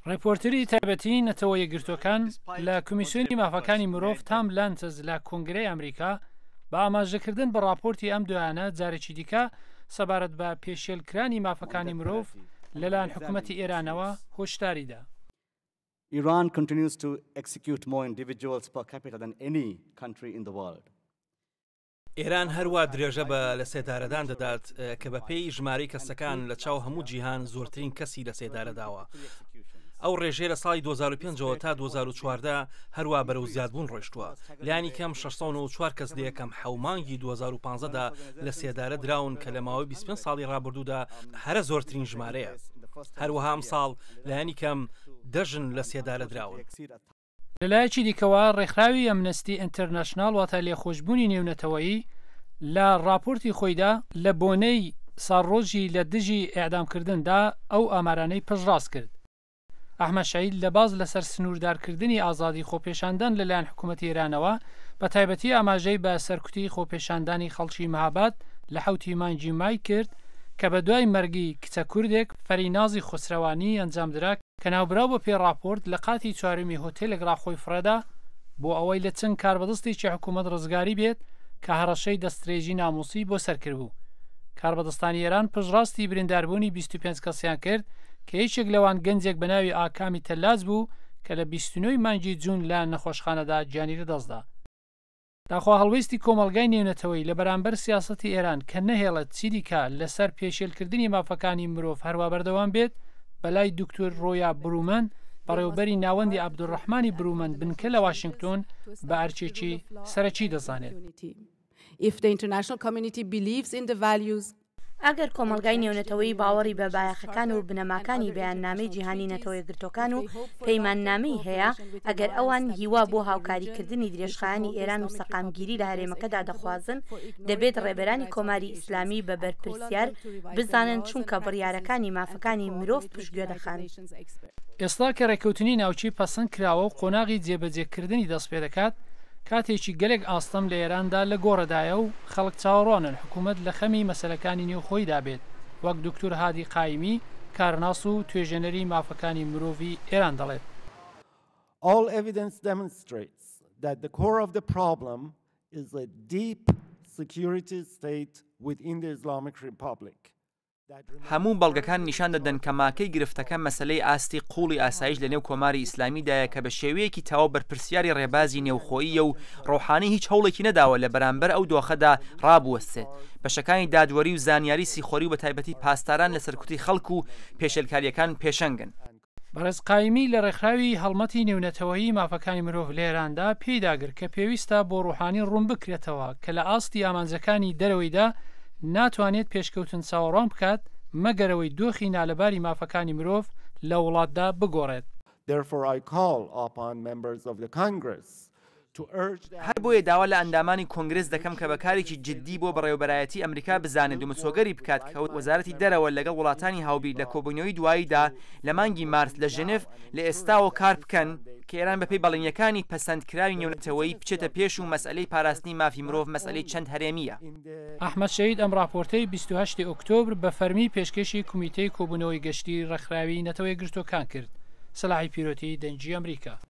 ڕێپۆرتەری تایبەتی نەتەوە یەکگرتوەکان لە کمیسیۆنی مافەکانی مرۆڤ تام لانتز لە کۆنگرەی ئەمریکا بە ئاماژەکردن بە راپۆرتی ئەم دوایانە جارێکی دیکە سەبارەت بە پێشێلکرانی مافەکانی مرۆڤ لەلایەن حکوومەتی ئێرانەوە هۆشداریدا. Iran continues to execute more individuals per capita than any country in the world. ئێران هەروە درێژە بە لە سێدارەدان دەدات کە بە پێی ژمارەی کەسەکان لە چاو هەموو جیهان زۆرترین کەسی لە سێدارەداوە. ئەو ڕێژەیە لە ساڵی 2005 تا 2014 هەروە بەرەو زیادبوون ڕۆیشتووە. لایانی کەم 604 کەس لە یەکەم حەومانگی 2015دا لە سێدارە دراون کە لە ماوەی 25 ساڵی ڕابردوودا هەرە زۆرترین ژمارەیە. هەروەها ئەم ساڵ لایانی کەم دەژن لە سێدارە دراون. لەلایەکی دیکەوە ڕێکخراوی ئەمنەستی ئینتەرنەشناڵ واتە لێخۆشببوونی نێونەتەوەیی لە راپۆرتی خۆیدا لە بۆنەی ساڕۆژی لە دژی ئێعدامکردندا ئەو ئامارانەی پشتڕاست کرد. ئەحمەد شەید لە باز لەسەر سنووردارکردنی ئازادی خۆپێشاندان لەلایەن حکوومەتی ئێرانەوە بە تایبەتی ئاماژەی بە سەرکوتی خۆپێشاندانی خەڵکی مەهاباد لە 7 مانگی مای کرد کە بە دوای مەرگی کچە کوردێک فەرینازی خسرەوانی ئەنجامدرا کە ناوبراو بە پێ راپۆرت لە قاتی چوارمی هۆتێلێک ڕاخۆی فرەدا بۆ ئەوەی لە چەند کاربەدەستێکی حکوومەت ڕزگاری بێت کە هەڕەشەی دەستدرێژی ناموسی بۆ سەرکرد بوو. کاربەدەستانی ئێران پشتڕاستی برینداربوونی 25 کەسیان کرد کە هیچێک لەوان گەنجێک بەناوی ئاکامی تەلاز بوو کە لە 29 مانگی جوون لە نەخۆشخانەدا گیانی لەدەستدا. داخوا هەڵوێستی کۆمەلگای نێونەتەوەی لە بەرامبەر سیاسەتی ئێران کە نەهێڵێت چی دیکە لەسەر پێشێلکردنی مافەکانی مرۆڤ هەروە بەردەوام بێت بەلای دکتۆر ڕۆیا برومەن بەڕێوەبەری ناوەندی عەبدوڕەحمانی برومەن بنکە لە واشنگتۆن بە ئەرچێکی سەرەکی دەزانێت. ئەگەر کۆمەلگای نێونەتەوەی باوەڕی بە بایەخەکان و بنەماکانی بەیاننامەی جیهانی نەتەوە یەکگرتوەکان و پەیماننامەی هەیە ئەگەر ئەوان هیوا بۆ هاوکاریکردنی درێژخایانی ئێران و سەقامگیری لە هەرێمەکەدا دەخوازن دەبێت ڕێبەرانی کۆماری ئیسلامی بە بەرپرسیار بزانن چونکە بڕیارەکانی مافەکانی مرۆڤ پشتگوێ دەخان. ئێستا کە ڕێکەوتنی ناوچی پەسەند کراوە و قۆناغی جێبەجێکردنی دەست پێ دەکات کاتێکی گەلێک ئاستەم لە ئێراندا لە گۆڕەدایە و خەڵک چاوەڕوانن حکوومەت لە خەمی مەسەلەکانی نێوخۆی دابێت وەک دکتۆر هادی قایمی کارناس و توێژەنەری مافەکانی مرۆڤی ئێران دەڵێت. All evidence demonstrates that the core of the problem is a deep security state within the Islamic Republic. هەموو بەڵگەکان نیشان دەدەن کە ماکەی گرفتەکە مەسلەی ئاستی قوڵی ئاسایش لە نێو کۆماری ئیسلامیدایە کە بە شێوەیەکی تەواو بەرپرسیاری ڕێبازی نێوخۆییە و ڕۆحانی هیچ هەوڵێکی نەداوە لە بەرامبەر ئەو دۆخەدا ڕابوەستێت. بەشەکانی دادوەری و زانیاری سیخۆری و بە تایبەتی پاسداران لە سەرکوتی خەڵک و پێشێلکاریەکان پێشەنگن. بەڕێز قایمی لە ڕێکخراوی هەڵمەتی نێونەتەوەیی مافەکانی مرۆڤ لە ئێراندا پێداگر کە پێویستە بۆ ڕوحانی ڕوون بکرێتەوە کە لە ئاستی ئامانجەکانی دەرەوەیدا ناتوانێت پێشکەوتن چاوەڕوان بکات مەگەرەوەی دۆخی نالەباری مافەکانی مرۆڤ لە وڵاتدا بگۆڕێت. هەر بۆیە داوا لە ئەندامانی کۆنگرس دەکەم کە بەکارێکی جددی بۆ بەڕێوەبەرایەتی ئەمریکا بزانێت و مچۆگەری بکات کە وەزارەتی دەرەوە لەگەڵ وڵاتانی هاوبیر لە کۆبوونەوەی دواییدا لە مانگی مارس لە ژنێف لە ئێستاوە کار بکەن کە ئێران بەپێی بەڵێنیەکانی پەسەندکراوی نێونەتەوەی بچێتە پێش و مەسئلەی پاراستنی مافی مرۆڤ مەسئلەی چەند هەرێمیە. ئەحمەد شەید ئەم راپۆرتەی 28 ئۆکتۆبر بە فەرمی پێشکەشی کۆمیتەی کۆبوونەوەی گەشتی ڕێکخراوی نەتەوە یەکگرتوەکان کرد. سەلاحی پیرۆتی دەنگی ئەمریکا.